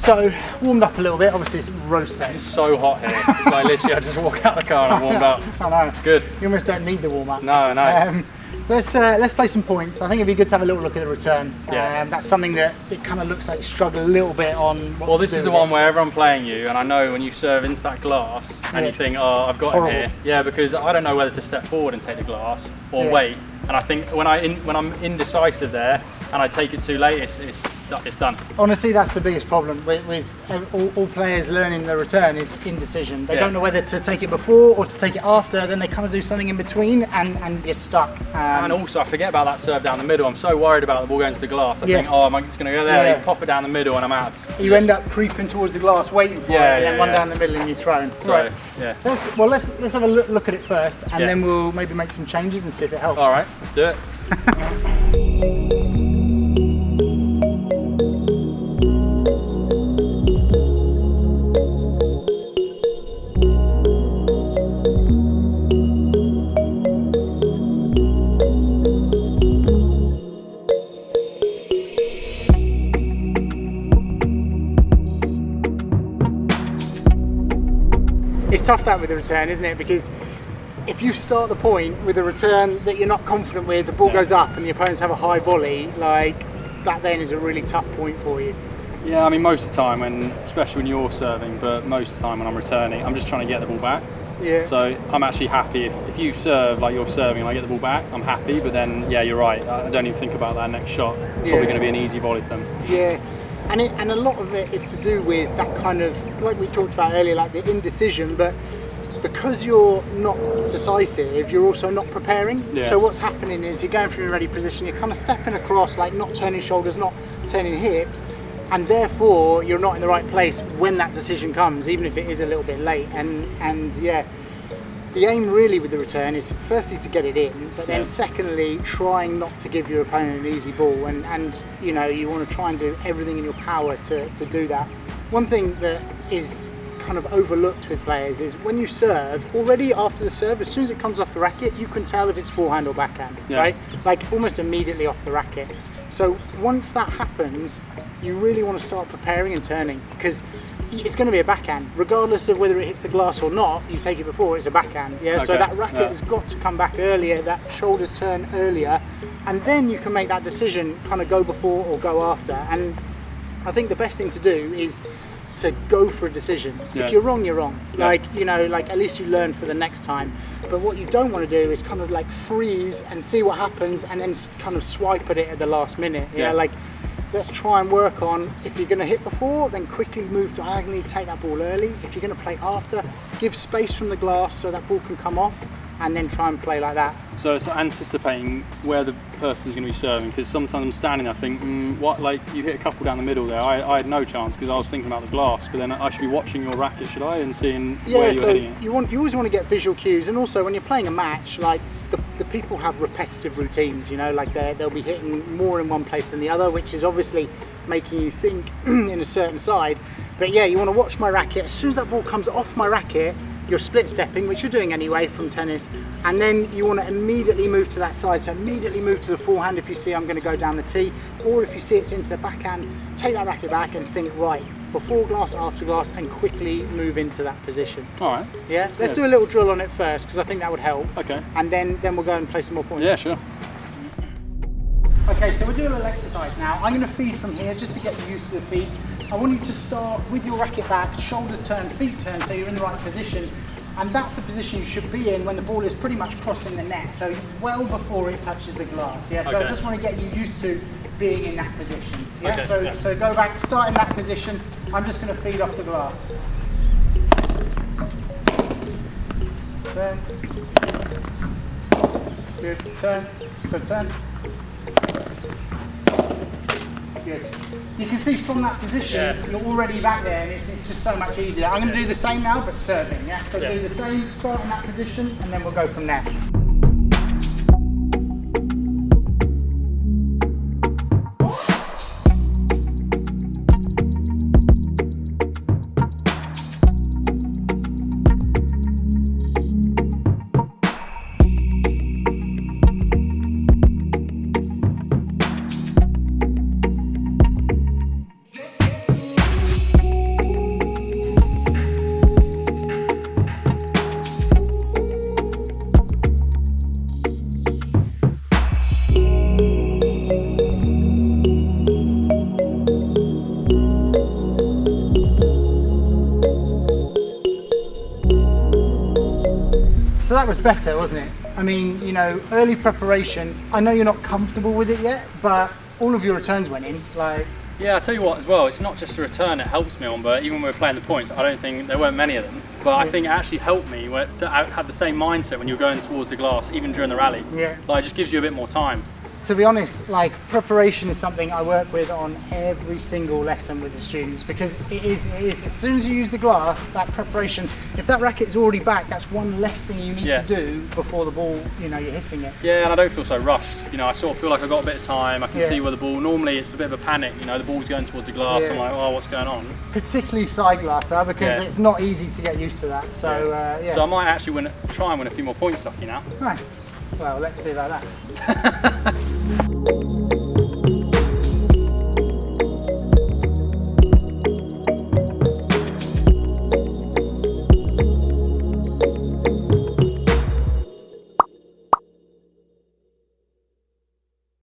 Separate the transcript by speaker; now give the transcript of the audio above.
Speaker 1: So, warmed up a little bit, obviously it's roasting.
Speaker 2: It's so hot here. It's like literally I just walk out the car and I'm warmed up.
Speaker 1: I know.
Speaker 2: It's good.
Speaker 1: You almost don't need the warm up.
Speaker 2: No.
Speaker 1: Let's play some points. I think it'd be good to have a little look at the return.
Speaker 2: Yeah.
Speaker 1: That's something that it kind of looks like you struggle a little bit on.
Speaker 2: Well, this is the one where everyone playing you, and I know when you serve into that glass and you think, oh, I've got him here. Yeah, because I don't know whether to step forward and take the glass or wait. And I think when I'm indecisive there and I take it too late, it's done.
Speaker 1: Honestly, that's the biggest problem with all players learning the return is indecision. They don't know whether to take it before or to take it after. Then they kind of do something in between and you're stuck.
Speaker 2: And also, I forget about that serve down the middle. I'm so worried about the ball going to the glass. I think, oh, am I just going to go there?
Speaker 1: Yeah.
Speaker 2: You pop it down the middle and I'm out.
Speaker 1: You end up creeping towards the glass, waiting for it, and then one down the middle and you're thrown.
Speaker 2: So,
Speaker 1: right.
Speaker 2: yeah.
Speaker 1: Let's have a look at it first, and then we'll maybe make some changes and see if it helps.
Speaker 2: All right, let's do it.
Speaker 1: It's tough that with the return, isn't it? Because if you start the point with a return that you're not confident with, the ball goes up and the opponents have a high volley, like that then is a really tough point for you.
Speaker 2: Yeah, I mean most of the time, especially when you're serving, but most of the time when I'm returning, I'm just trying to get the ball back.
Speaker 1: Yeah.
Speaker 2: So I'm actually happy if you serve like you're serving and I get the ball back, I'm happy, but then yeah, you're right, I don't even think about that next shot. It's probably going to be an easy volley for them.
Speaker 1: Yeah. And a lot of it is to do with that kind of, like we talked about earlier, like the indecision, but because you're not decisive, you're also not preparing.
Speaker 2: Yeah.
Speaker 1: So what's happening is you're going from a ready position, you're kind of stepping across, like not turning shoulders, not turning hips, and therefore you're not in the right place when that decision comes, even if it is a little bit late. And yeah, the aim really with the return is firstly to get it in, but then secondly trying not to give your opponent an easy ball, and you know, you want to try and do everything in your power to do that. One thing that is kind of overlooked with players is when you serve, already after the serve, as soon as it comes off the racket, you can tell if it's forehand or backhand, right? Like almost immediately off the racket. So once that happens, you really want to start preparing and turning, because it's going to be a backhand, regardless of whether it hits the glass or not. You take it before, it's a backhand. Yeah. Okay. So that racket has got to come back earlier, that shoulders turn earlier, and then you can make that decision, kind of go before or go after. And I think the best thing to do is to go for a decision. If you're wrong, you're wrong. Like, you know, like at least you learn for the next time. But what you don't want to do is kind of like freeze and see what happens and then kind of swipe at it at the last minute. Yeah. Like, let's try and work on, if you're going to hit before, then quickly move diagonally, take that ball early. If you're going to play after, give space from the glass so that ball can come off, and then try and play like that.
Speaker 2: So it's anticipating where the person's going to be serving, because sometimes I'm standing there, I think, what, like you hit a couple down the middle there, I had no chance because I was thinking about the glass, but then I should be watching your racket, should I, and seeing where you're hitting it?
Speaker 1: You always want to get visual cues, and also when you're playing a match, like the people have repetitive routines, you know, like they'll be hitting more in one place than the other, which is obviously making you think in a certain side. But yeah, you want to watch my racket. As soon as that ball comes off my racket, you're split stepping, which you're doing anyway from tennis, and then you want to immediately move to that side, so immediately move to the forehand if you see I'm going to go down the tee, or if you see it's into the backhand, take that racket back and think, right, before glass, after glass, and quickly move into that position.
Speaker 2: All right.
Speaker 1: Yeah, let's do a little drill on it first, because I think that would help.
Speaker 2: Okay.
Speaker 1: And then we'll go and play some more points.
Speaker 2: Yeah, sure.
Speaker 1: Okay, so we'll do a little exercise now. I'm going to feed from here just to get you used to the feed. I want you to start with your racket back, shoulders turn, feet turn, so you're in the right position. And that's the position you should be in when the ball is pretty much crossing the net, so well before it touches the glass. Yeah, so I just want to get you used to being in that position. Yeah, so go back, start in that position. I'm just going to feed off the glass. Turn. Good, turn. So turn. Good. You can see from that position, you're already back there, and it's just so much easier. I'm going to do the same now, but serving, yeah? So do the same, start in that position, and then we'll go from there. that was better, wasn't it? I mean, you know, early preparation. I know you're not comfortable with it yet, but all of your returns went in. Like,
Speaker 2: yeah, I tell you what as well, it's not just the return it helps me on, but even when we were playing the points, I don't think there weren't many of them. But I think it actually helped me to have the same mindset when you're going towards the glass, even during the rally.
Speaker 1: Yeah.
Speaker 2: Like, it just gives you a bit more time.
Speaker 1: to be honest, like preparation is something I work with on every single lesson with the students, because it is as soon as you use the glass, that preparation, if that racket's already back, that's one less thing you need to do before the ball, you know, you're hitting it.
Speaker 2: Yeah, and I don't feel so rushed. You know, I sort of feel like I've got a bit of time. I can see where the ball, normally it's a bit of a panic, you know, the ball's going towards the glass. I'm like, oh, what's going on?
Speaker 1: Particularly side glasser, because it's not easy to get used to that. So
Speaker 2: so I might actually try and win a few more points off you now.
Speaker 1: Right. Well, let's see about that.